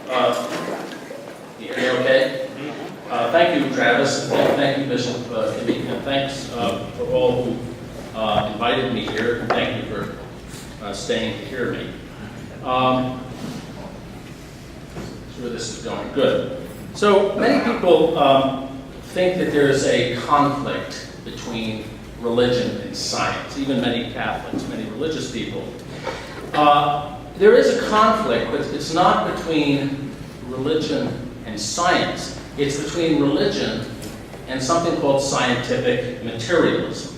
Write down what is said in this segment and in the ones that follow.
You hear me okay? Thank you, Travis. Thank you, Bishop Kimmy, and thanks for all who invited me here. Thank you for staying to hear me. Where this is going. Good. So many people think that there is a conflict between religion and science, even many Catholics, many religious people. There is a conflict, but it's not between religion and science. It's between religion and something called scientific materialism.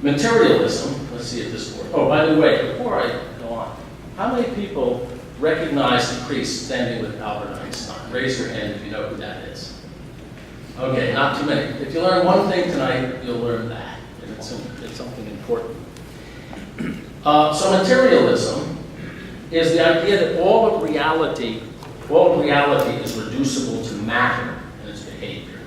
Materialism, let's see if this works. Oh, by the way, before I go on, how many people recognize the priest standing with Albert Einstein? Raise your hand if you know who that is. Okay, not too many. If you learn one thing tonight, you'll learn that. And it's something important. So materialism is the idea that all of reality is reducible to matter and its behavior.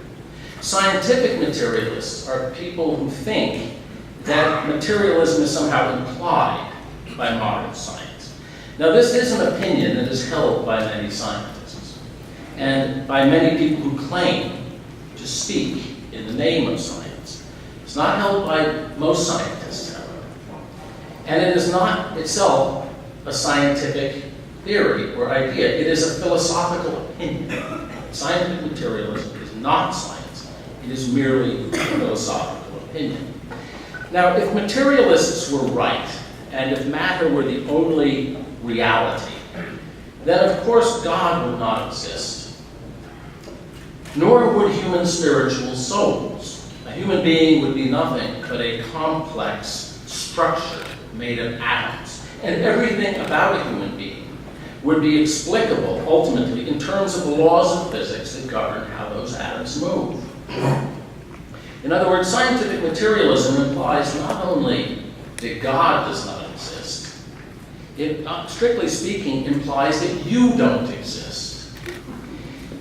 Scientific materialists are people who think that materialism is somehow implied by modern science. Now, this is an opinion that is held by many scientists and by many people who claim to speak in the name of science. It's not held by most scientists, however. And it is not itself a scientific theory or idea. It is a philosophical opinion. Scientific materialism is not science. It is merely a philosophical opinion. Now, if materialists were right, and if matter were the only reality, then of course God would not exist. Nor would human spiritual souls. A human being would be nothing but a complex structure made of atoms. And everything about a human being would be explicable, ultimately, in terms of the laws of physics that govern how those atoms move. In other words, scientific materialism implies not only that God does not exist, it, strictly speaking, implies that you don't exist.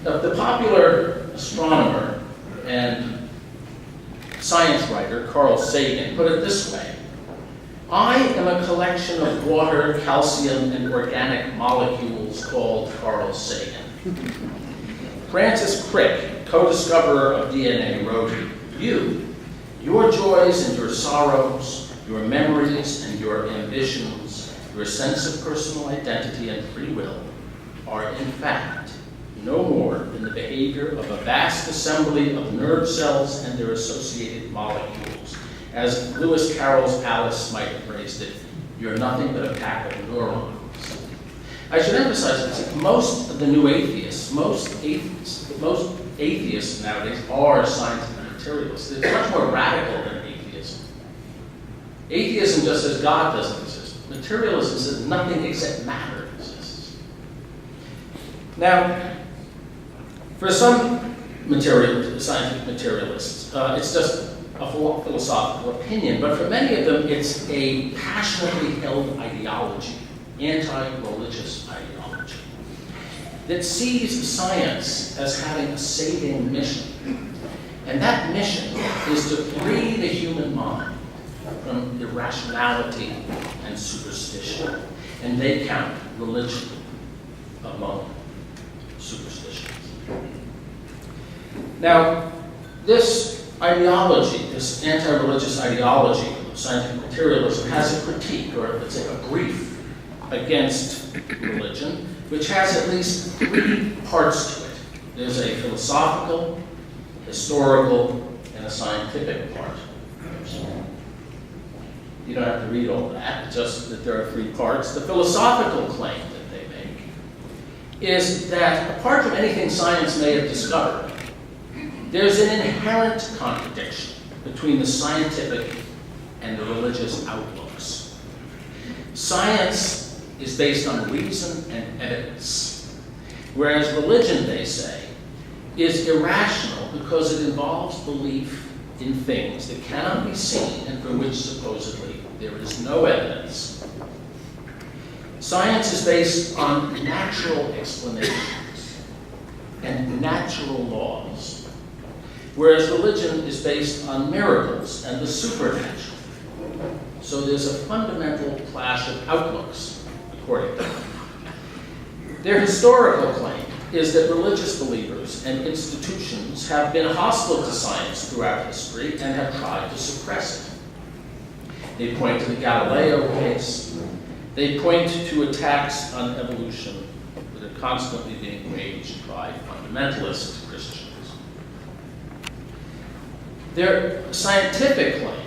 The popular astronomer and science writer Carl Sagan put it this way: I am a collection of water, calcium, and organic molecules called Carl Sagan. Francis Crick, co-discoverer of DNA, wrote, your joys and your sorrows, your memories and your ambitions, your sense of personal identity and free will are in fact no more than the behavior of a vast assembly of nerve cells and their associated molecules. As Lewis Carroll's Alice might have phrased it, you're nothing but a pack of neurons. I should emphasize that most of the new atheists, most atheists nowadays are scientific materialists. It's much more radical than atheism. Atheism just says God doesn't exist. Materialism says nothing except matter exists. Now, for some scientific materialists, it's just a philosophical opinion, but for many of them, it's a passionately held ideology, anti-religious ideology, that sees science as having a saving mission. And that mission is to free the human mind from irrationality and superstition. And they count religion among superstitions. Now, this ideology, this anti-religious ideology of scientific materialism, has a critique, or let's say a brief, against religion, which has at least three parts to it. There's a philosophical, historical, and a scientific part. You don't have to read all that, just that there are three parts. The philosophical claim that they make is that apart from anything science may have discovered, there's an inherent contradiction between the scientific and the religious outlooks. Science is based on reason and evidence, whereas religion, they say, is irrational because it involves belief in things that cannot be seen and for which supposedly there is no evidence. Science is based on natural explanations and natural laws, whereas religion is based on miracles and the supernatural. So there's a fundamental clash of outlooks, according to them. Their historical claim is that religious believers and institutions have been hostile to science throughout history and have tried to suppress it. They point to the Galileo case. They point to attacks on evolution that are constantly being waged by fundamentalist Christians. Their scientific claim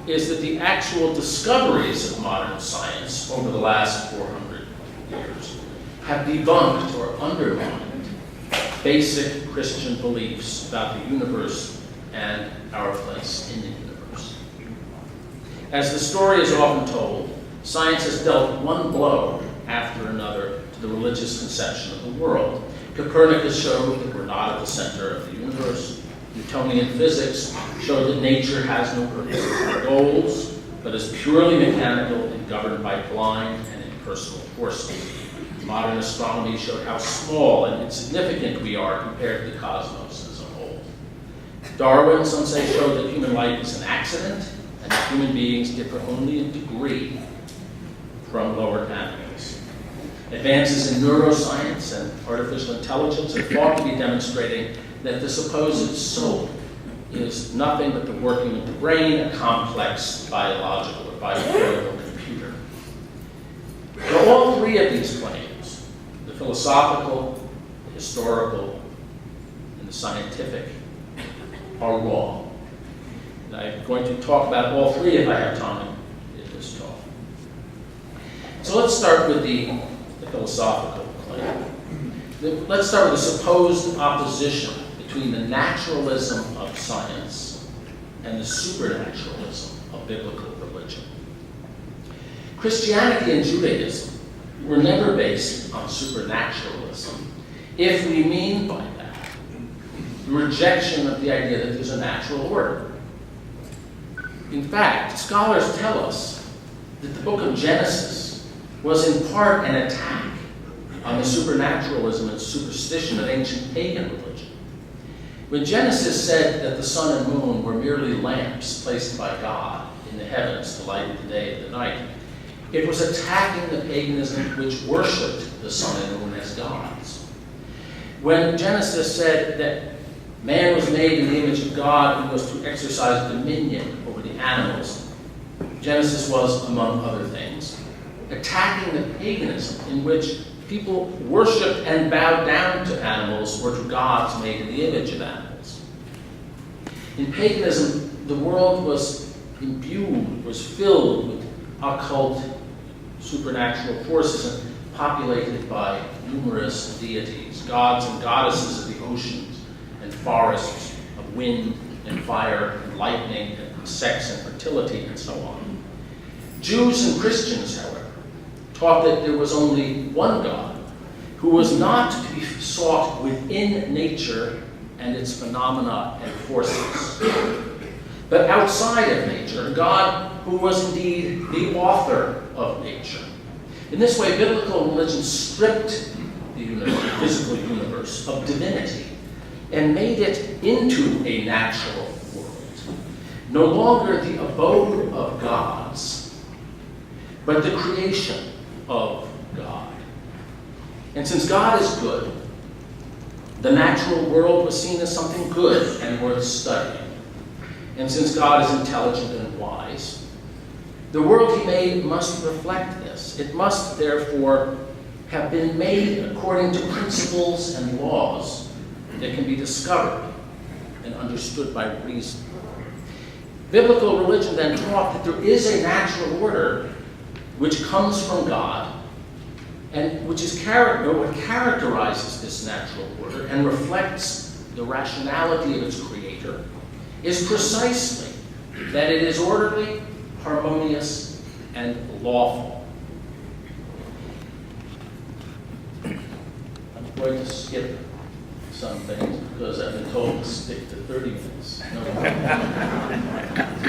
is that the actual discoveries of modern science over the last 400 years have debunked or undermined basic Christian beliefs about the universe and our place in the universe. As the story is often told, science has dealt one blow after another to the religious conception of the world. Copernicus showed that we're not at the center of the universe. Newtonian physics showed that nature has no purpose or goals, but is purely mechanical and governed by blind and impersonal forces. Modern astronomy showed how small and insignificant we are compared to the cosmos as a whole. Darwin, some say, showed that human life is an accident and that human beings differ only in degree from lower animals. Advances in neuroscience and artificial intelligence are thought to be demonstrating that the supposed soul is nothing but the working of the brain, a complex biological or biochemical computer. Now, all three of these claims, the philosophical, the historical, and the scientific, are wrong. And I'm going to talk about all three if I have time in this talk. So let's start with the philosophical claim. Let's start with the supposed opposition between the naturalism of science and the supernaturalism of biblical religion. Christianity and Judaism were never based on supernaturalism, if we mean by that the rejection of the idea that there's a natural order. In fact, scholars tell us that the book of Genesis was in part an attack on the supernaturalism and superstition of ancient pagan religion. When Genesis said that the sun and moon were merely lamps placed by God in the heavens to light the day and the night, it was attacking the paganism which worshipped the sun and moon as gods. When Genesis said that man was made in the image of God and was to exercise dominion over the animals, Genesis was, among other things, attacking the paganism in which people worshipped and bowed down to animals or to gods made in the image of animals. In paganism, the world was imbued, was filled with occult supernatural forces and populated by numerous deities, gods and goddesses of the oceans and forests, of wind and fire and lightning and sex and fertility and so on. Jews and Christians, however, taught that there was only one God who was not to be sought within nature and its phenomena and forces, but outside of nature, a God who was indeed the author of nature. In this way, biblical religion stripped the physical universe of divinity and made it into a natural world, no longer the abode of gods, but the creation of God. And since God is good, the natural world was seen as something good and worth studying. And since God is intelligent and wise, the world he made must reflect this. It must, therefore, have been made according to principles and laws that can be discovered and understood by reason. Biblical religion then taught that there is a natural order which comes from God, and which is what characterizes this natural order and reflects the rationality of its creator, is precisely that it is orderly, harmonious, and lawful. I'm going to skip some things because I've been told to stick to 30 minutes. No.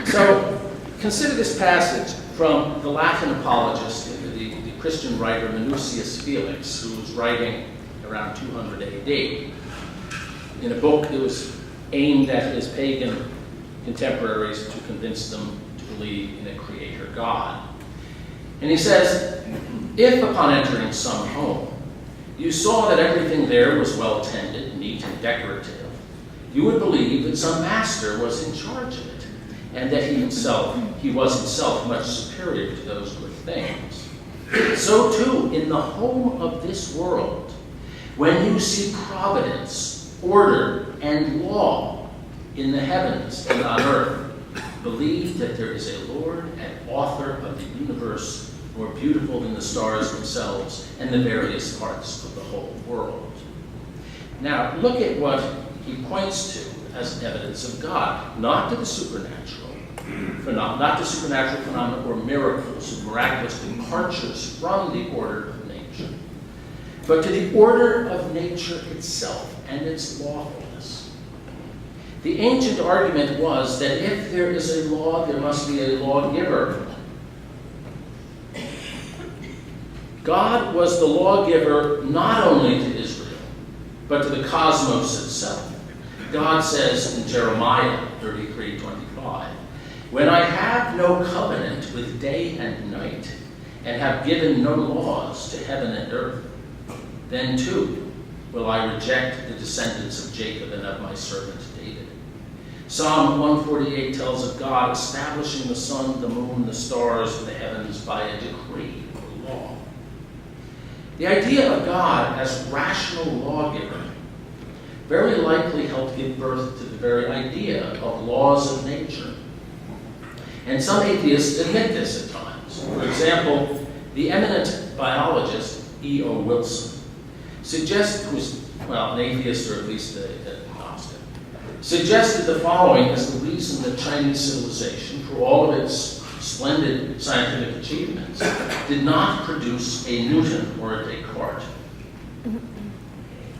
So, consider this passage from the Latin apologist, the Christian writer Minucius Felix, who was writing around 200 AD, in a book that was aimed at his pagan contemporaries to convince them to believe in a creator God. And he says, if upon entering some home, you saw that everything there was well tended, neat and decorative, you would believe that some master was in charge of it, and that he was himself much superior to those good things. So too, in the home of this world, when you see providence, order, and law in the heavens and on earth, believe that there is a Lord and author of the universe more beautiful than the stars themselves and the various parts of the whole world. Now, look at what he points to as evidence of God, not to the supernatural, not to supernatural phenomena or miracles, miraculous departures from the order of nature, but to the order of nature itself and its lawfulness. The ancient argument was that if there is a law, there must be a lawgiver. God was the lawgiver not only to Israel, but to the cosmos itself. God says in Jeremiah 33:25, "When I have no covenant with day and night, and have given no laws to heaven and earth, then too will I reject the descendants of Jacob and of my servant David." Psalm 148 tells of God establishing the sun, the moon, the stars, and the heavens by a decree or law. The idea of God as rational lawgiver very likely helped give birth to the very idea of laws of nature. And some atheists admit this at times. For example, the eminent biologist E.O. Wilson an atheist or at least an agnostic, suggested the following as the reason that Chinese civilization, for all of its splendid scientific achievements, did not produce a Newton or a Descartes.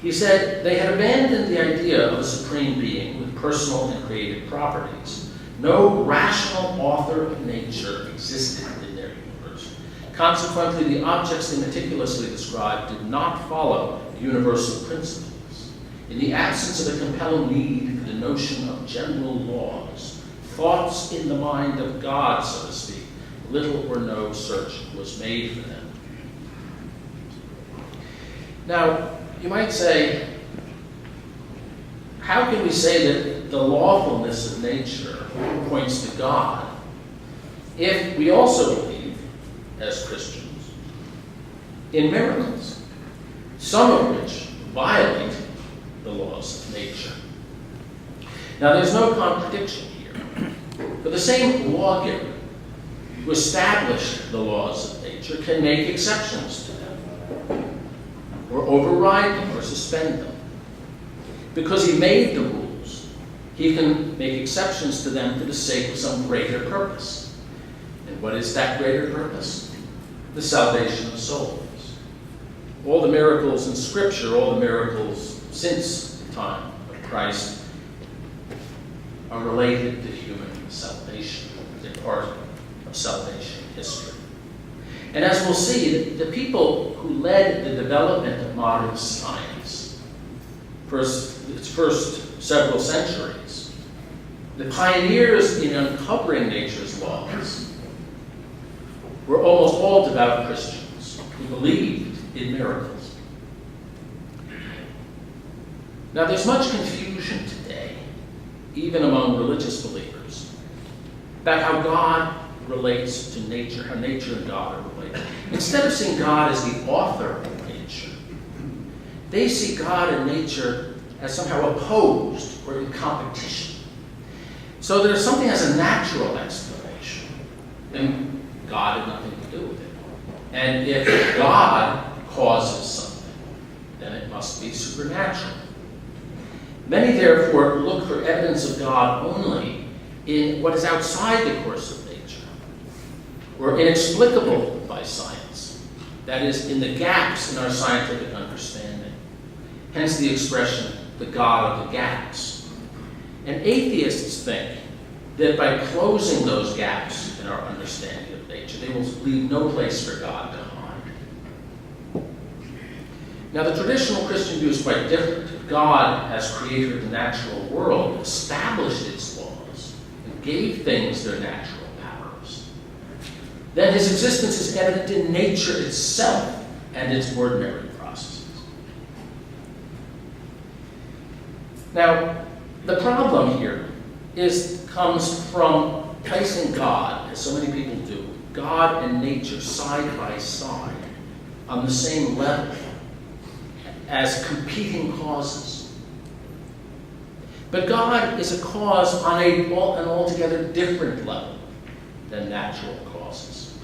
He said they had abandoned the idea of a supreme being with personal and creative properties. No rational author of nature existed in their universe. Consequently, the objects they meticulously described did not follow universal principles. In the absence of a compelling need for the notion of general laws, thoughts in the mind of God, so to speak, little or no search was made for them. Now, you might say, how can we say that the lawfulness of nature points to God if we also believe, as Christians, in miracles, some of which violate the laws of nature? Now, there's no contradiction here. For the same lawgiver who established the laws of nature can make exceptions to them, or override them, or suspend them. Because he made the rules, he can make exceptions to them for the sake of some greater purpose. And what is that greater purpose? The salvation of souls. All the miracles in Scripture, all the miracles since the time of Christ, are related to human salvation. They're part of salvation history. And as we'll see, the people who led the development of modern science, its first several centuries, the pioneers in uncovering nature's laws, were almost all devout Christians who believed in miracles. Now, there's much confusion today, even among religious believers, about how God relates to nature, how nature and God are related. Instead of seeing God as the author of nature, they see God and nature as somehow opposed or in competition. So that if something has a natural explanation, then God had nothing to do with it. And if God causes something, then it must be supernatural. Many, therefore, look for evidence of God only in what is outside the course of nature, or inexplicable by science, that is, in the gaps in our scientific understanding. Hence the expression, the God of the gaps. And atheists think that by closing those gaps in our understanding of nature, they will leave no place for God to hide. Now, the traditional Christian view is quite different. God, as creator of the natural world, established its laws and gave things their natural powers. Then his existence is evident in nature itself and its ordinary processes. Now, the problem here comes from placing God, as so many people do, God and nature side by side on the same level as competing causes. But God is a cause on an altogether different level than natural causes.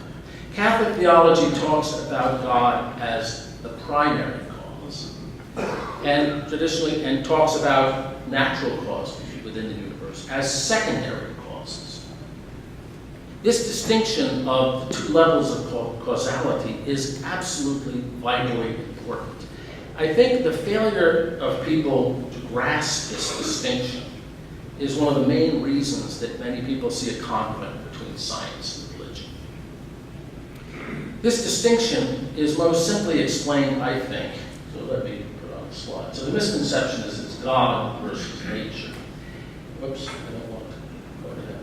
Catholic theology talks about God as the primary cause, and traditionally talks about natural causes within the universe as secondary causes. This distinction of the two levels of causality is absolutely vitally important. I think the failure of people to grasp this distinction is one of the main reasons that many people see a conflict between science and religion. This distinction is most simply explained, I think, so let me put on the slide. So the misconception is it's God versus nature. Whoops, I don't want to go to that.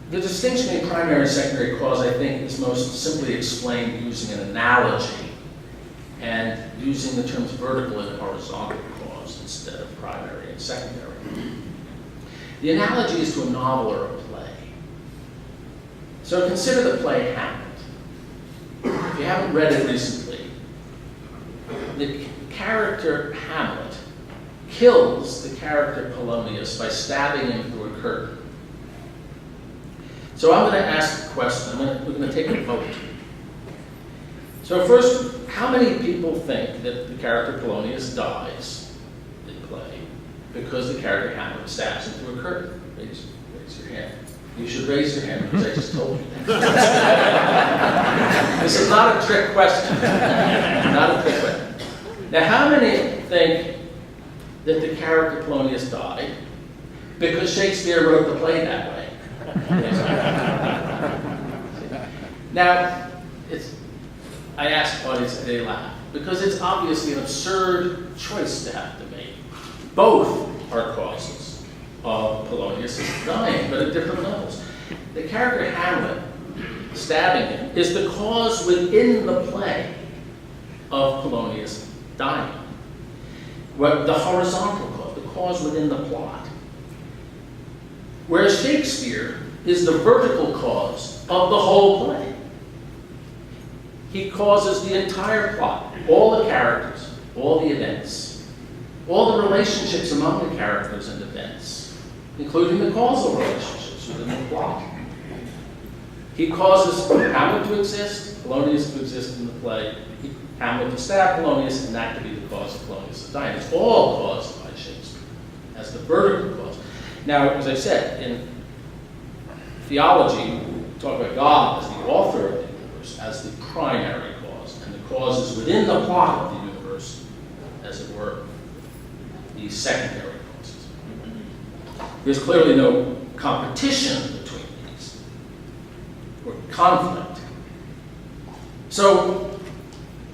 The distinction between primary and secondary cause, I think, is most simply explained using an analogy and using the terms vertical and horizontal cause instead of primary and secondary. The analogy is to a novel or a play. So consider the play Hamlet. If you haven't read it recently, the character Hamlet kills the character Polonius by stabbing him through a curtain. So I'm going to ask a question. We're going to take a vote. So first, how many people think that the character Polonius dies in the play because the character Hamlet stabs him through a curtain? Raise your hand. You should raise your hand because I just told you that. This is not a trick question. Not a trick question. Now, how many think that the character Polonius died because Shakespeare wrote the play that way? Now, I asked the audience if they laugh, because it's obviously an absurd choice to have to make. Both are causes of Polonius dying, but at different levels. The character Hamlet stabbing him is the cause within the play of Polonius dying. Well, the horizontal cause, the cause within the plot. Whereas Shakespeare is the vertical cause of the whole play. He causes the entire plot, all the characters, all the events, all the relationships among the characters and events, including the causal relationships within the plot. He causes Hamlet to exist, Polonius to exist in the play, Hamlet to stab Polonius, and that to be the cause of Polonius' dying. It's all caused by Shakespeare as the vertical cause. Now, as I said, in theology, we talk about God as the author of the universe, as the primary cause, and the causes within the plot of the universe, as it were, the secondary causes. There's clearly no competition between these, or conflict. So,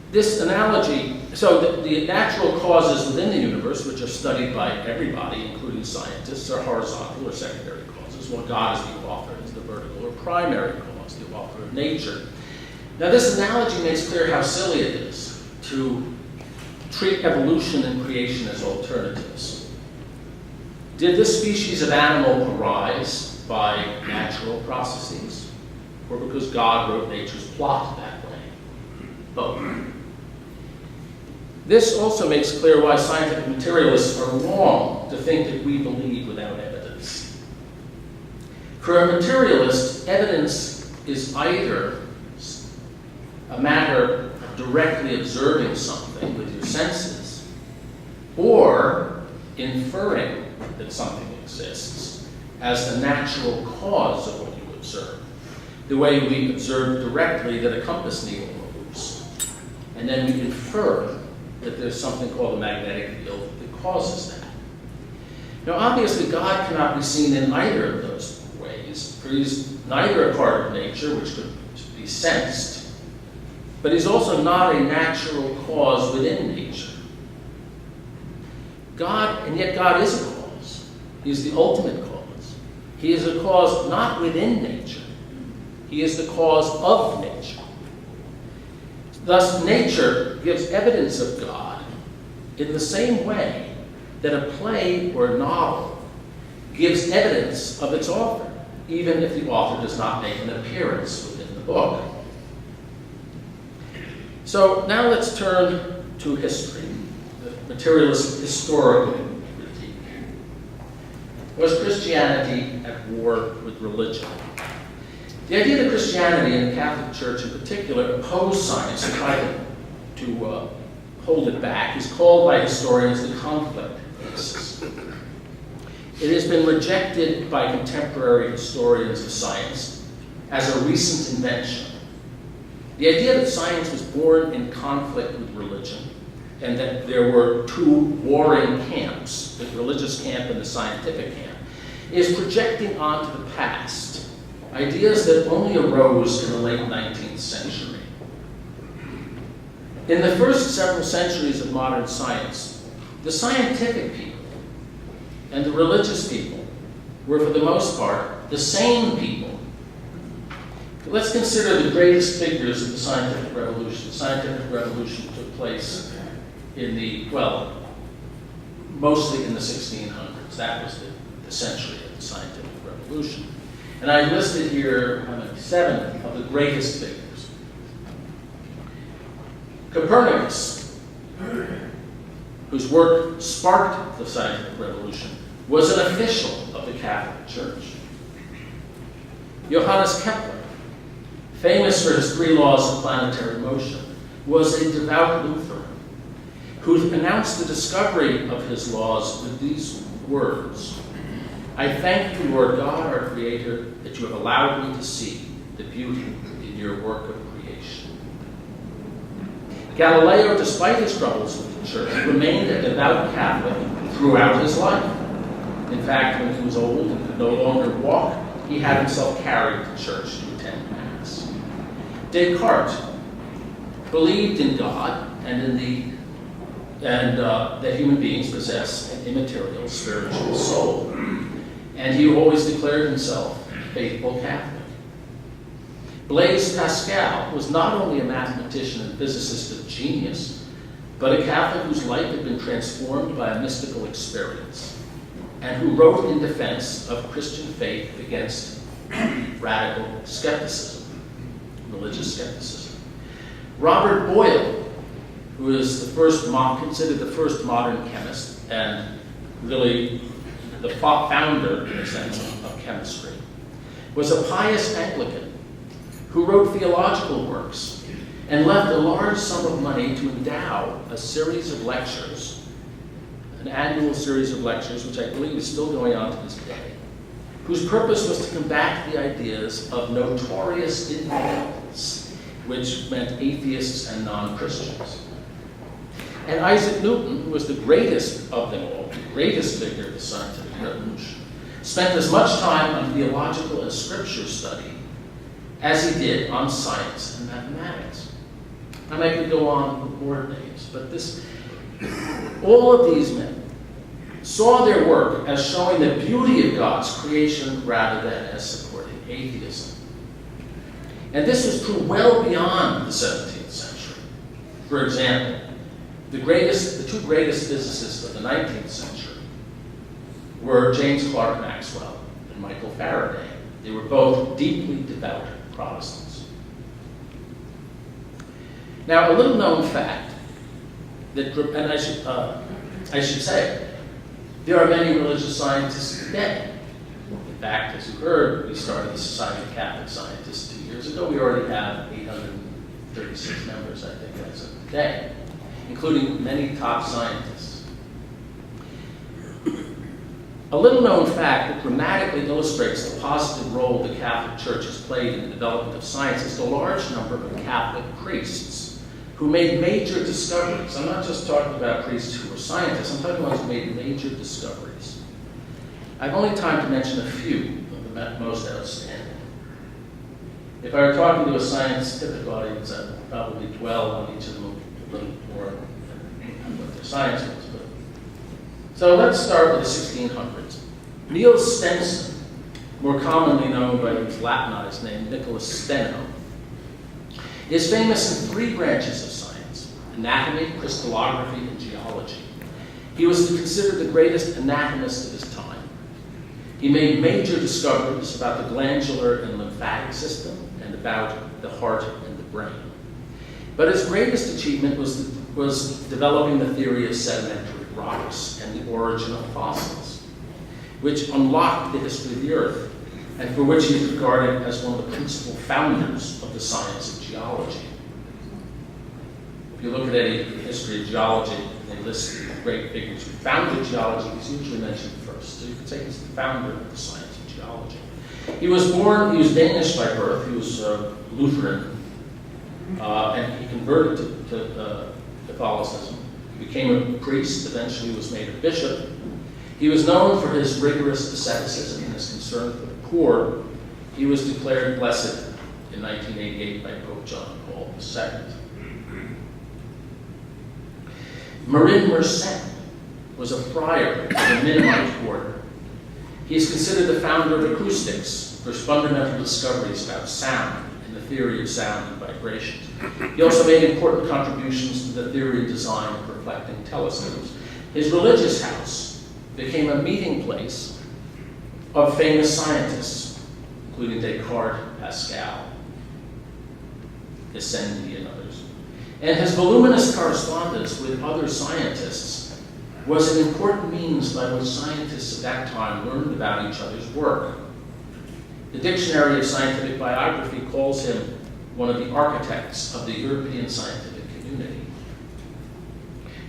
this analogy, the natural causes within the universe, which are studied by everybody, including scientists, are horizontal or secondary causes, while God is the author, is the vertical or primary cause, the author of nature. Now, this analogy makes clear how silly it is to treat evolution and creation as alternatives. Did this species of animal arise by natural processes, or because God wrote nature's plot that way? Both. This also makes clear why scientific materialists are wrong to think that we believe without evidence. For a materialist, evidence is either a matter of directly observing something with your senses, or inferring that something exists as the natural cause of what you observe, the way we observe directly that a compass needle moves, and then we infer that there's something called a magnetic field that causes that. Now, obviously, God cannot be seen in either of those ways, for he's neither a part of nature, which could be sensed, but he's also not a natural cause within nature. And yet God is a cause. He is the ultimate cause. He is a cause not within nature. He is the cause of nature. Thus, nature gives evidence of God in the same way that a play or a novel gives evidence of its author, even if the author does not make an appearance within the book. So now let's turn to history, the materialist historical critique. Was Christianity at war with religion? The idea that Christianity and the Catholic Church in particular oppose science and try to hold it back is called by historians the conflict thesis. It has been rejected by contemporary historians of science as a recent invention. The idea that science was born in conflict with religion and that there were two warring camps, the religious camp and the scientific camp, is projecting onto the past ideas that only arose in the late 19th century. In the first several centuries of modern science, the scientific people and the religious people were, for the most part, the same people. Let's consider the greatest figures of the scientific revolution. The scientific revolution took place mostly in the 1600s. That was the century of the scientific revolution. And I listed here 7 of the greatest figures. Copernicus, whose work sparked the scientific revolution, was an official of the Catholic Church. Johannes Kepler, famous for his 3 laws of planetary motion, was a devout Lutheran who announced the discovery of his laws with these words: "I thank you, Lord God, our Creator, that you have allowed me to see the beauty in your work of creation." Galileo, despite his troubles with the Church, remained a devout Catholic throughout his life. In fact, when he was old and could no longer walk, he had himself carried to church to attend Mass. Descartes believed in God and that human beings possess an immaterial spiritual soul. And he always declared himself a faithful Catholic. Blaise Pascal was not only a mathematician and physicist of genius, but a Catholic whose life had been transformed by a mystical experience, and who wrote in defense of Christian faith against radical skepticism, religious skepticism. Robert Boyle, who is considered the first modern chemist and really the founder, in a sense, of chemistry, was a pious Anglican who wrote theological works and left a large sum of money to endow a series of lectures, an annual series of lectures, which I believe is still going on to this day, whose purpose was to combat the ideas of notorious infidels, which meant atheists and non-Christians. And Isaac Newton, who was the greatest of them all, the greatest figure of the scientific revolution, spent as much time on theological and scripture study as he did on science and mathematics. And I could go on with more names, but all of these men saw their work as showing the beauty of God's creation rather than as supporting atheism. And this was true well beyond the 17th century. For example, the 2 greatest physicists of the 19th century were James Clerk Maxwell and Michael Faraday. They were both deeply devout Protestants. Now, a little known fact and I should say, there are many religious scientists today. In fact, as you heard, we started the Society of Catholic Scientists 2 years ago. We already have 836 members, I think, as of today, including many top scientists. A little known fact that dramatically illustrates the positive role the Catholic Church has played in the development of science is the large number of Catholic priests who made major discoveries. I'm not just talking about priests who were scientists, I'm talking about those who made major discoveries. I've only time to mention a few of the most outstanding. If I were talking to a scientific audience, I would probably dwell on each of them a little more than what their science was. So let's start with the 1600s. Niels Stenson, more commonly known by his Latinized name, Nicholas Steno, is famous in 3 branches of science: anatomy, crystallography, and geology. He was considered the greatest anatomist of his time. He made major discoveries about the glandular and lymphatic system and about the heart and the brain. But his greatest achievement was developing the theory of sedimentary rocks and the origin of fossils, which unlocked the history of the Earth, and for which he is regarded as one of the principal founders of the science of geology. If you look at any history of geology, they list the great figures who founded geology. He's usually mentioned first. So you could say he's the founder of the science of geology. He was Danish by birth. He was Lutheran, and he converted to Catholicism. He became a priest, eventually was made a bishop. He was known for his rigorous asceticism and his concern for the poor. He was declared blessed in 1988 by Pope John Paul II. Marin Mersenne was a friar of the Mennonite order. He is considered the founder of acoustics for his fundamental discoveries about sound and the theory of sound and vibration. He also made important contributions to the theory and design of reflecting telescopes. His religious house became a meeting place of famous scientists, including Descartes, Pascal, Gassendi, and others. And his voluminous correspondence with other scientists was an important means by which scientists at that time learned about each other's work. The Dictionary of Scientific Biography calls him one of the architects of the European scientific community.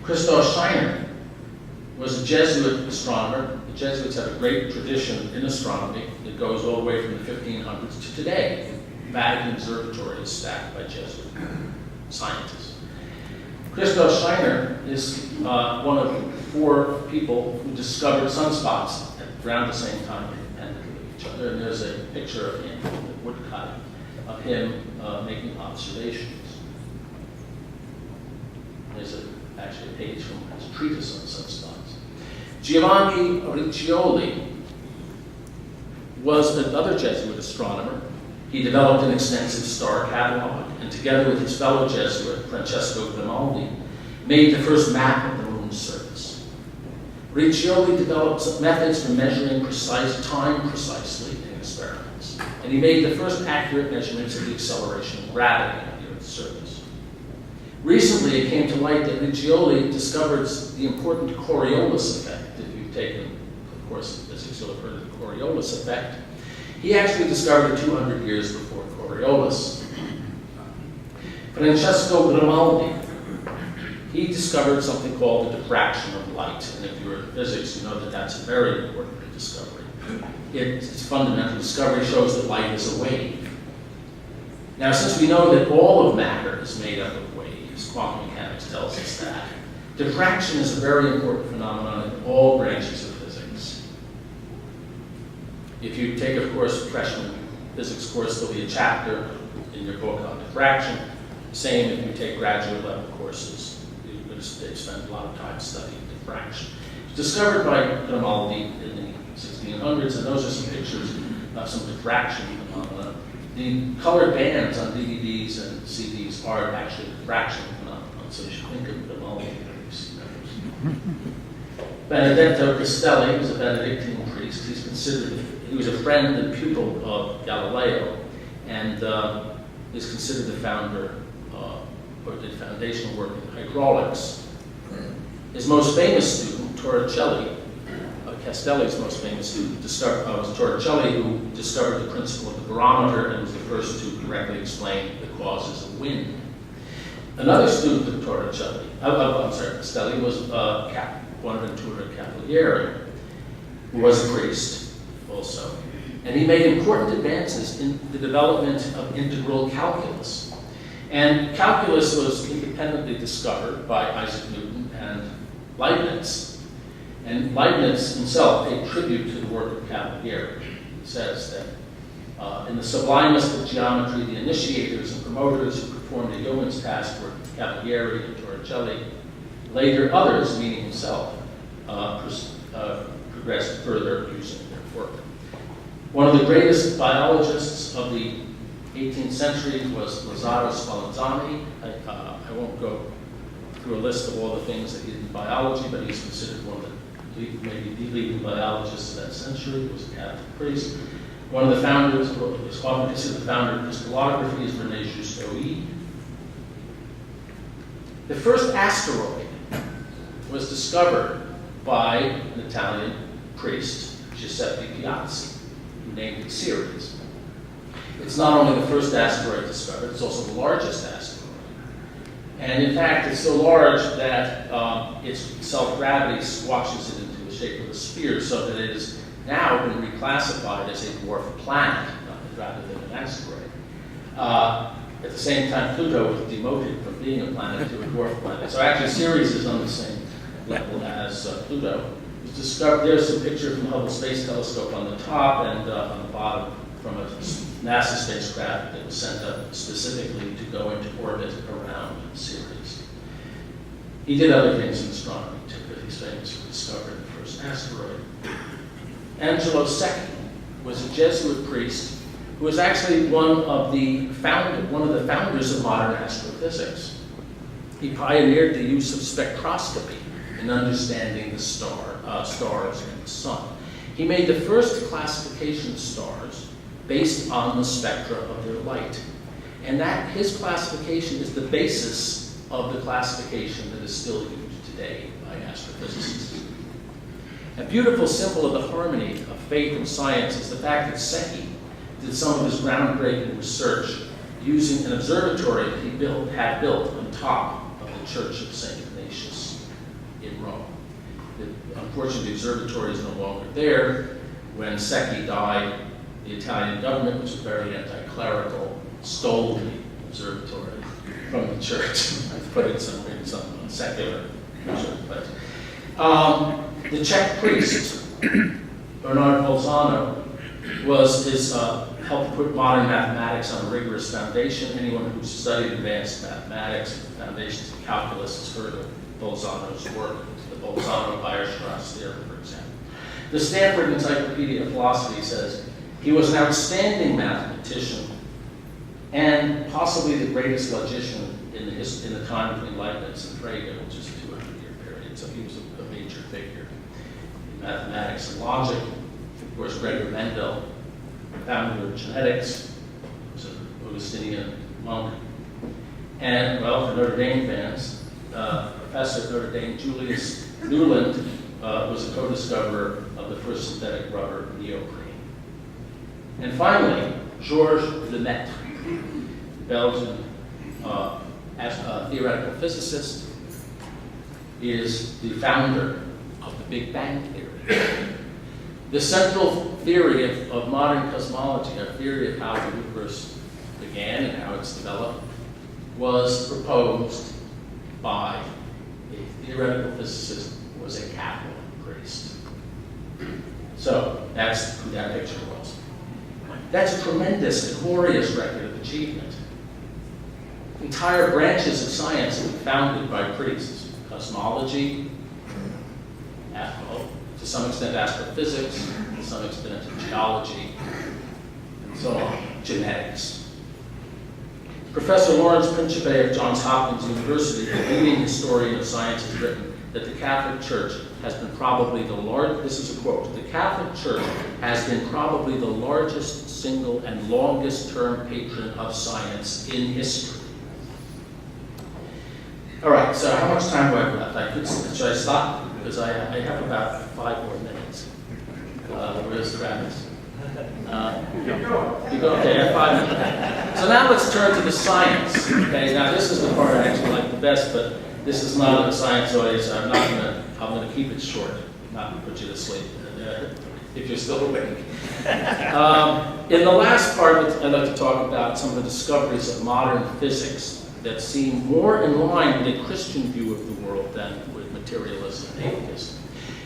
Christoph Scheiner was a Jesuit astronomer. The Jesuits have a great tradition in astronomy that goes all the way from the 1500s to today. Vatican Observatory is staffed by Jesuit scientists. Christoph Scheiner is one of 4 people who discovered sunspots around the same time independently of each other. And there's a picture of him, a woodcut of him making observations. There's actually a page from his treatise on sunspots. Giovanni Riccioli was another Jesuit astronomer. He developed an extensive star catalog, and together with his fellow Jesuit, Francesco Grimaldi, made the first map of the moon's surface. Riccioli developed methods for measuring time precisely in experiments, and he made the first accurate measurements of the acceleration of gravity on the Earth's surface. Recently, it came to light that Riccioli discovered the important Coriolis effect. If you've taken, of course, physics, you'll have heard of the Coriolis effect. He actually discovered it 200 years before Coriolis. Francesco Grimaldi, he discovered something called the diffraction of light. And if you're in physics, you know that that's a very important discovery. Its fundamental discovery shows that light is a wave. Now, since we know that all of matter is made up of waves, quantum mechanics tells us that, diffraction is a very important phenomenon in all branches of physics. If you take, of course, a freshman physics course, there'll be a chapter in your book on diffraction. Same if you take graduate level courses. They spend a lot of time studying diffraction. It's discovered by Grimaldi in the 1600s, and those are some pictures of some diffraction phenomena. The colored bands on DVDs and CDs are actually diffraction phenomena, so you should think of Grimaldi when you see those. Benedetto Castelli was a Benedictine priest. He was a friend and pupil of Galileo, and is considered the founder, or did foundational work in hydraulics. His most famous student, Torricelli, Castelli's most famous student, was Torricelli, who discovered the principle of the barometer and was the first to directly explain the causes of wind. Another student of Castelli was Bonaventura Cavalieri, who was a priest also. And he made important advances in the development of integral calculus. And calculus was independently discovered by Isaac Newton and Leibniz. And Leibniz himself paid tribute to the work of Cavalieri. He says that in the sublimest of geometry, the initiators and promoters who performed a yeoman's task were Cavalieri and Torricelli. Later, others, meaning himself, progressed further using their work. One of the greatest biologists of the 18th century was Lazzaro Spallanzani. I won't go through a list of all the things that he did in biology, but he's considered one of the maybe the leading biologists of that century. He was a Catholic priest. One of the founders, or is often considered the founder of crystallography, is René Justoy. The first asteroid was discovered by an Italian priest, Giuseppe Piazzi, who named it Ceres. It's not only the first asteroid discovered, it's also the largest asteroid. And in fact, it's so large that its self-gravity squashes it into the shape of a sphere, so that it has now been reclassified as a dwarf planet rather than an asteroid. At the same time, Pluto was demoted from being a planet to a dwarf planet. So actually, Ceres is on the same level as Pluto. It was discovered. There's a picture from the Hubble Space Telescope on the top, and on the bottom from a NASA spacecraft that was sent up specifically to go into orbit around Ceres. He did other things in astronomy too, but he's famous for discovering the first asteroid. Angelo II was a Jesuit priest who was actually one of the founders of modern astrophysics. He pioneered the use of spectroscopy in understanding the stars and the sun. He made the first classification of stars based on the spectra of their light. And that his classification is the basis of the classification that is still used today by astrophysicists. A beautiful symbol of the harmony of faith and science is the fact that Secchi did some of his groundbreaking research using an observatory that he had built on top of the Church of St. Ignatius in Rome. Unfortunately, the observatory is no longer there. When Secchi died, the Italian government, which was very anti-clerical, stole the observatory from the church and put it in some secular place. The Czech priest, Bernard Bolzano, helped put modern mathematics on a rigorous foundation. Anyone who's studied advanced mathematics, foundations of calculus, has heard of Bolzano's work, the Bolzano-Weierstrass theorem, for example. The Stanford Encyclopedia of Philosophy says, he was an outstanding mathematician and possibly the greatest logician in the time between Leibniz and Frege, which is a 200-year period. So he was a major figure in mathematics and logic. Of course, Gregor Mendel, founder of genetics, was an Augustinian monk. And, well, for Notre Dame fans, professor at Notre Dame, Julius Newland, was a co-discoverer of the first synthetic rubber, neoprene. And finally, Georges Lemaitre, Belgian theoretical physicist, is the founder of the Big Bang Theory. The central theory of modern cosmology, a theory of how the universe began and how it's developed, was proposed by a theoretical physicist who was a Catholic priest. So that's who that picture was. That's a tremendous and glorious record of achievement. Entire branches of science have been founded by priests. Cosmology, to some extent astrophysics, to some extent geology, and so on, genetics. Professor Lawrence Principe of Johns Hopkins University, the leading historian of science, has written that the Catholic Church has been probably the largest, this is a quote, the Catholic Church has been probably the largest single and longest term patron of science in history. All right, so how much time do I have left? Should I stop? Because I have about 5 more minutes. Where's Travis? You go. Okay, I have 5 minutes. So now let's turn to the science. Okay, now this is the part I actually like the best, but this is not a science audience. So I'm going to keep it short, not to put you to sleep if you're still awake. In the last part, I'd like to talk about some of the discoveries of modern physics that seem more in line with a Christian view of the world than with materialism and atheism.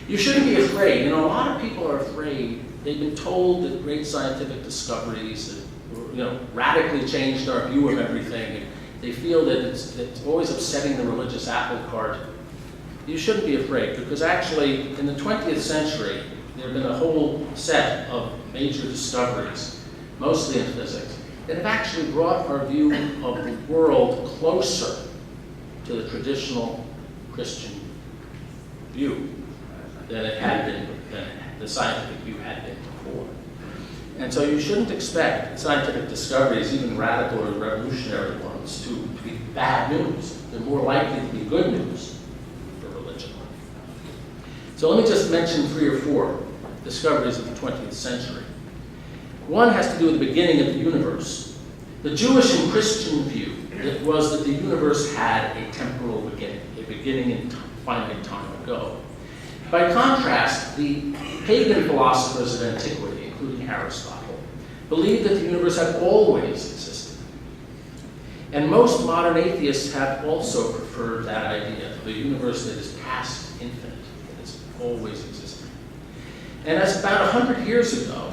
You shouldn't be afraid. A lot of people are afraid. They've been told that great scientific discoveries that radically changed our view of everything. And they feel that it's always upsetting the religious apple cart. You shouldn't be afraid, because actually in the 20th century, there have been a whole set of major discoveries, mostly in physics, that have actually brought our view of the world closer to the traditional Christian view than it had been, than the scientific view had been before. And so you shouldn't expect scientific discoveries, even radical or revolutionary ones, to be bad news. They're more likely to be good news for religion. So let me just mention 3 or 4 discoveries of the 20th century. One has to do with the beginning of the universe. The Jewish and Christian view was that the universe had a temporal beginning, a beginning in finite time ago. By contrast, the pagan philosophers of antiquity, including Aristotle, believed that the universe had always existed. And most modern atheists have also preferred that idea, the universe that is past infinite, that has always existed. And as about 100 years ago,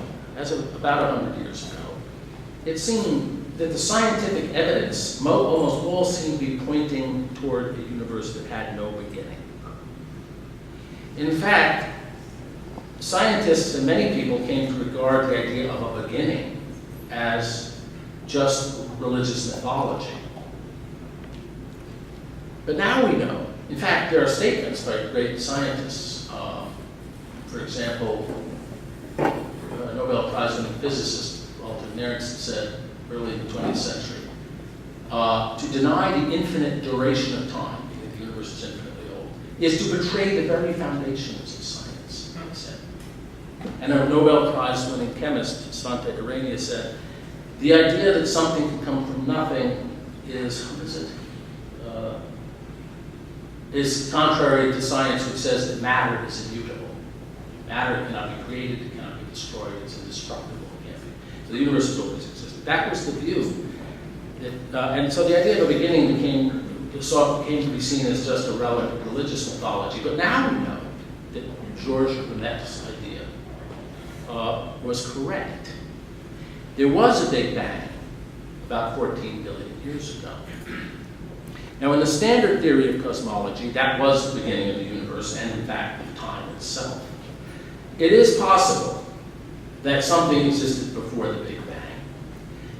it seemed that the scientific evidence, almost all seemed to be pointing toward a universe that had no beginning. In fact, scientists and many people came to regard the idea of a beginning as just religious mythology. But now we know. In fact, there are statements by great scientists. For example, a Nobel Prize-winning physicist, Walter Nernst, said early in the 20th century, to deny the infinite duration of time, because the universe is infinitely old, is to betray the very foundations of science, he said. And a Nobel Prize-winning chemist, Svante Arrhenius, said, the idea that something can come from nothing is contrary to science, which says that matter is immutable. Matter cannot be created, it cannot be destroyed, it's indestructible. It can't be. So the universe has always existed. That was the view. And so the idea of a beginning came to be seen as just a relic of religious mythology. But now we know that Georges Brunet's idea was correct. There was a Big Bang about 14 billion years ago. Now, in the standard theory of cosmology, that was the beginning of the universe and, in fact, of time itself. It is possible that something existed before the Big Bang.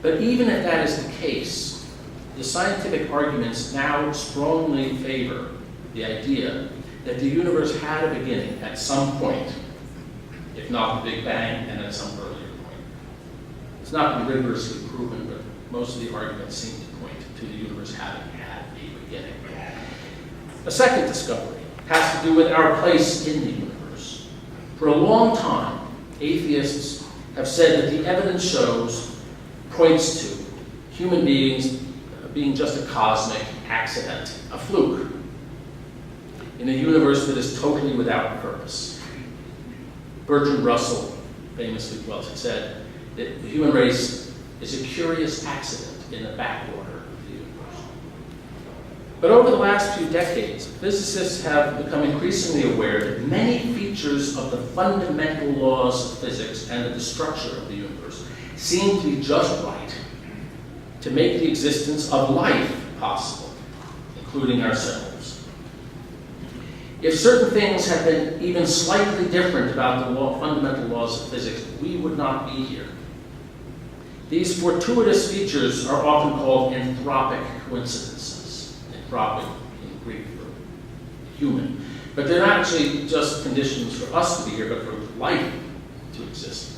But even if that is the case, the scientific arguments now strongly favor the idea that the universe had a beginning at some point, if not the Big Bang, and at some earlier point. It's not been rigorously proven, but most of the arguments seem to point to the universe having had a beginning. A second discovery has to do with our place in the universe. For a long time, atheists have said that the evidence points to human beings being just a cosmic accident, a fluke, in a universe that is totally without purpose. Bertrand Russell famously said that the human race is a curious accident in the backwater of the universe. But over the last few decades, physicists have become increasingly aware that many features of the fundamental laws of physics and of the structure of the universe seem to be just right to make the existence of life possible, including ourselves. If certain things had been even slightly different about the fundamental laws of physics, we would not be here. These fortuitous features are often called anthropic coincidences. Anthropic in Greek for human. But they're not actually just conditions for us to be here, but for life to exist.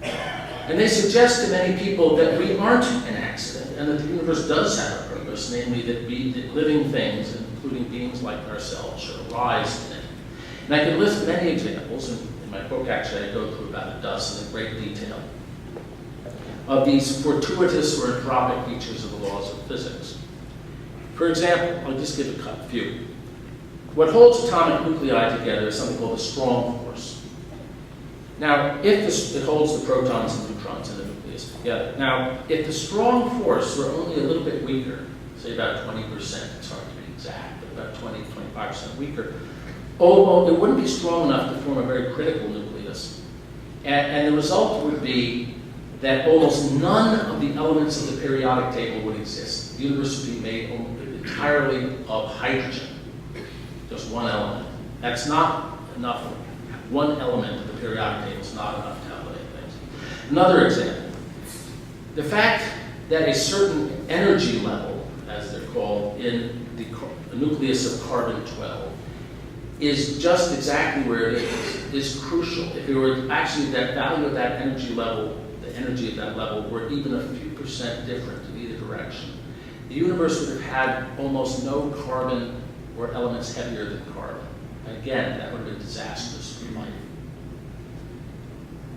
And they suggest to many people that we aren't an accident and that the universe does have a purpose, namely that living things, including beings like ourselves, should arise in it. And I could list many examples, and in my book actually I go through about a dozen in great detail, of these fortuitous or anthropic features of the laws of physics. For example, I'll just give a few. What holds atomic nuclei together is something called a strong force. Now, it holds the protons and neutrons in the nucleus together. Now, if the strong force were only a little bit weaker, say about 20%, it's hard to be exact, but about 20-25% weaker, it wouldn't be strong enough to form a very critical nucleus. And the result would be that almost none of the elements of the periodic table would exist. The universe would be made entirely of hydrogen, just one element. That's not enough. One element of the periodic table is not enough to elevate things. Another example, the fact that a certain energy level, as they're recall, in the nucleus of carbon-12 is just exactly where it is crucial. If it were actually that value of that energy level, the energy of that level, were even a few percent different in either direction, the universe would have had almost no carbon or elements heavier than carbon. And again, that would have been disastrous for life.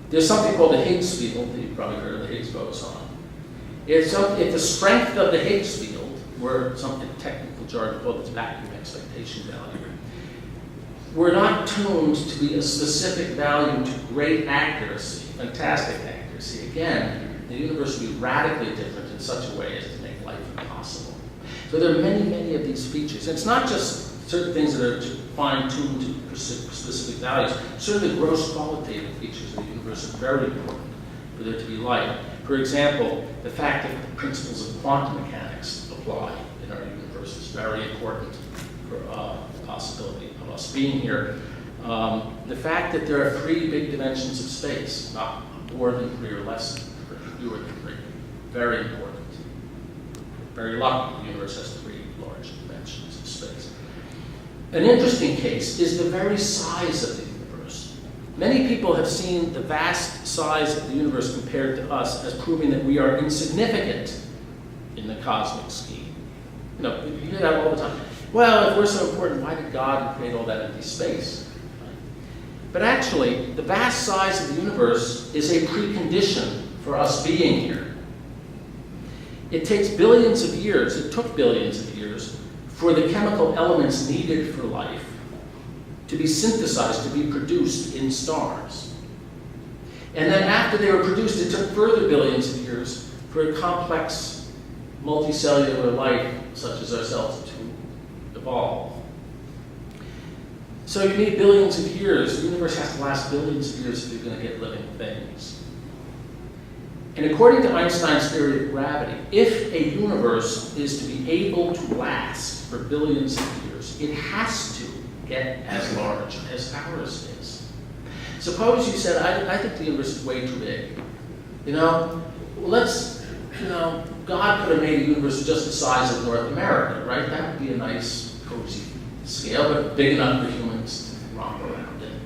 There's something called the Higgs field. You've probably heard of the Higgs boson. If the strength of the Higgs field were something technical jargon called its vacuum expectation value, were not tuned to be a specific value to great accuracy, fantastic accuracy, again, the universe would be radically different in such a way as to make life impossible. So there are many, many of these features. And it's not just certain things that are fine-tuned to specific values. Certainly gross qualitative features of the universe are very important for there to be life. For example, the fact that the principles of quantum mechanics apply in our universe is very important for the possibility of us being here. The fact that there are 3 big dimensions of space, not more than 3 or less than 3, fewer than 3, very important. Very lucky the universe has 3 large dimensions of space. An interesting case is the very size of the universe. Many people have seen the vast size of the universe compared to us as proving that we are insignificant in the cosmic scheme. You know, you hear that all the time. Well, if we're so important, why did God create all that empty space? Right? But actually, the vast size of the universe is a precondition for us being here. It takes billions of years, it took billions of years, for the chemical elements needed for life to be synthesized, to be produced in stars. And then after they were produced, it took further billions of years for a complex multicellular life, such as ourselves, to evolve. So you need billions of years. The universe has to last billions of years if you're going to get living things. And according to Einstein's theory of gravity, if a universe is to be able to last for billions of years, it has to get as large as ours is. Suppose you said, I think the universe is way too big. You know, God could have made a universe just the size of North America, right? That would be a nice, cozy scale, but big enough for humans to romp around in.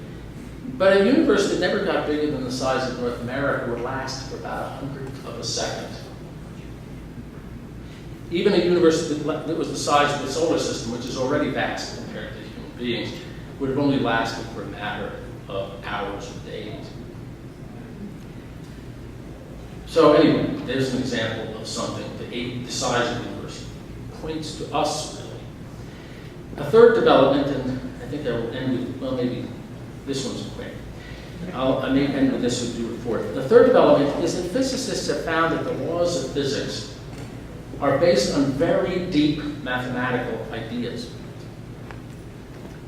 But a universe that never got bigger than the size of North America would last for about 1/100 of a second. Even a universe that was the size of the solar system, which is already vast compared to human beings, would have only lasted for a matter of hours or days. So anyway, there's an example of something. The size of the universe points to us, really. A third development, and I think I will end with, well, maybe this one's quick. I may end with this and do it fourth. The third development is that physicists have found that the laws of physics are based on very deep mathematical ideas.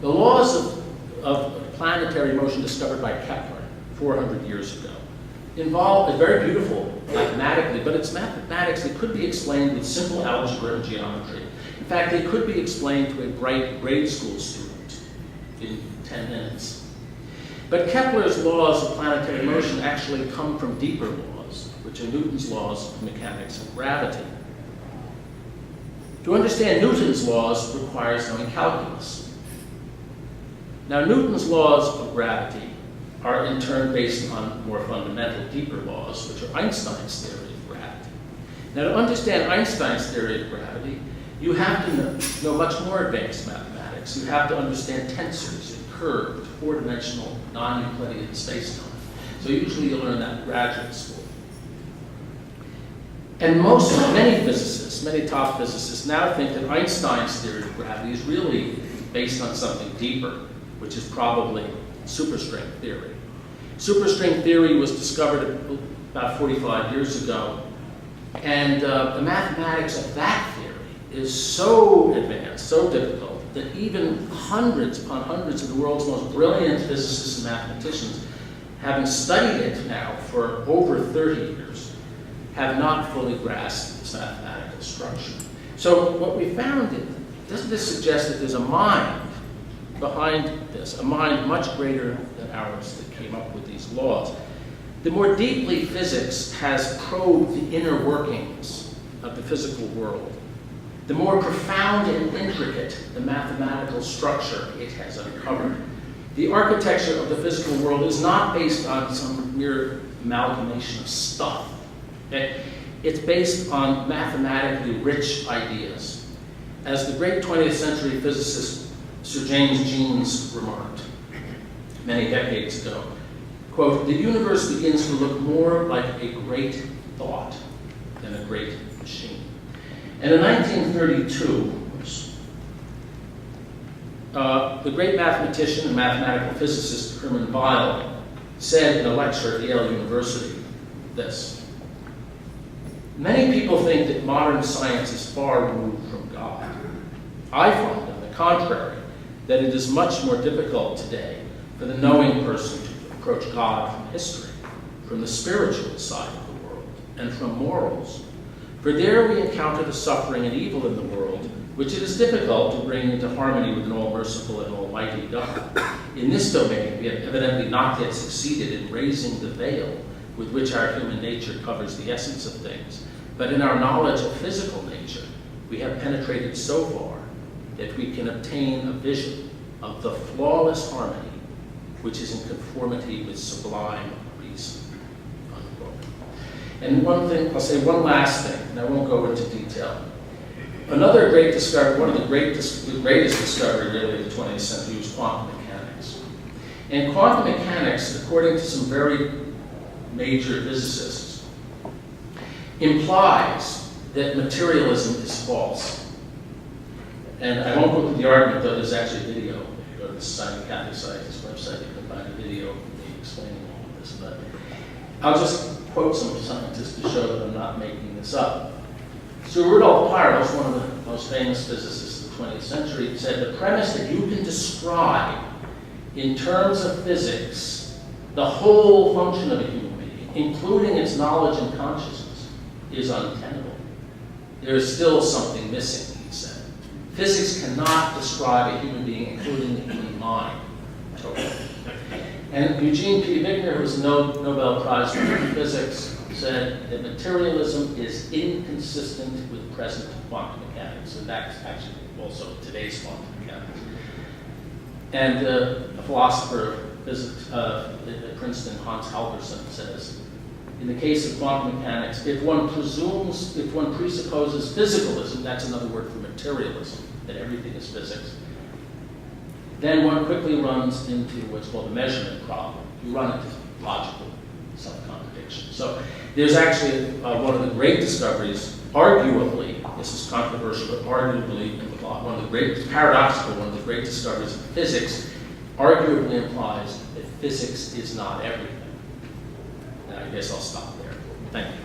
The laws of planetary motion discovered by Kepler 400 years ago involve, very beautiful mathematically, but it's mathematics that could be explained with simple algebra and geometry. In fact, they could be explained to a bright grade school student in 10 minutes. But Kepler's laws of planetary motion actually come from deeper laws, which are Newton's laws of mechanics and gravity. To understand Newton's laws requires knowing calculus. Now, Newton's laws of gravity are in turn based on more fundamental, deeper laws, which are Einstein's theory of gravity. Now, to understand Einstein's theory of gravity, you have to know much more advanced mathematics. You have to understand tensors and curved, 4-dimensional, non-Euclidean spacetime. So usually you learn that in graduate school. And many physicists, many top physicists now think that Einstein's theory of gravity is really based on something deeper, which is probably superstring theory. Superstring theory was discovered about 45 years ago, and the mathematics of that theory is so advanced, so difficult, that even hundreds upon hundreds of the world's most brilliant physicists and mathematicians, having studied it now for over 30 years, have not fully grasped its mathematical structure. So what we found is, doesn't this suggest that there's a mind behind this, a mind much greater than ours that came up with these laws? The more deeply physics has probed the inner workings of the physical world, the more profound and intricate the mathematical structure it has uncovered. The architecture of the physical world is not based on some mere amalgamation of stuff. Okay? It's based on mathematically rich ideas. As the great 20th century physicist Sir James Jeans remarked many decades ago, quote, "The universe begins to look more like a great thought than a great machine." And in 1932, the great mathematician and mathematical physicist Hermann Weyl said in a lecture at Yale University this: "Many people think that modern science is far removed from God. I find, on the contrary, that it is much more difficult today for the knowing person to approach God from history, from the spiritual side of the world, and from morals. For there we encounter the suffering and evil in the world, which it is difficult to bring into harmony with an all-merciful and almighty God. In this domain, we have evidently not yet succeeded in raising the veil with which our human nature covers the essence of things. But in our knowledge of physical nature, we have penetrated so far that we can obtain a vision of the flawless harmony which is in conformity with sublime reason." Unquote. And one thing, I'll say one last thing, and I won't go into detail. Another great discovery, one of the greatest discovery really of the 20th century was quantum mechanics. And quantum mechanics, according to some very major physicists, implies that materialism is false. And I won't go through the argument, though there's actually a video. If you go to the Society of Catholic Scientists website, you can find a video of me explaining all of this. But I'll just quote some scientists to show that I'm not making this up. So Rudolf Peierls, one of the most famous physicists of the 20th century, said the premise that you can describe in terms of physics the whole function of a human being, including its knowledge and consciousness, is untenable. There is still something missing, he said. Physics cannot describe a human being, including the human mind. Okay. And Eugene P. Wigner, who was a Nobel Prize winner in physics, said that materialism is inconsistent with present quantum mechanics, and that's actually also today's quantum mechanics. And a philosopher of physics at Princeton, Hans Halvorson, says, in the case of quantum mechanics, if one presupposes physicalism, that's another word for materialism, that everything is physics, then one quickly runs into what's called a measurement problem. You run into logical self-contradiction. So there's actually one of the great discoveries, arguably, this is controversial, but arguably one of the great, paradoxical, one of the great discoveries of physics, arguably implies that physics is not everything. And I guess I'll stop there. Thank you.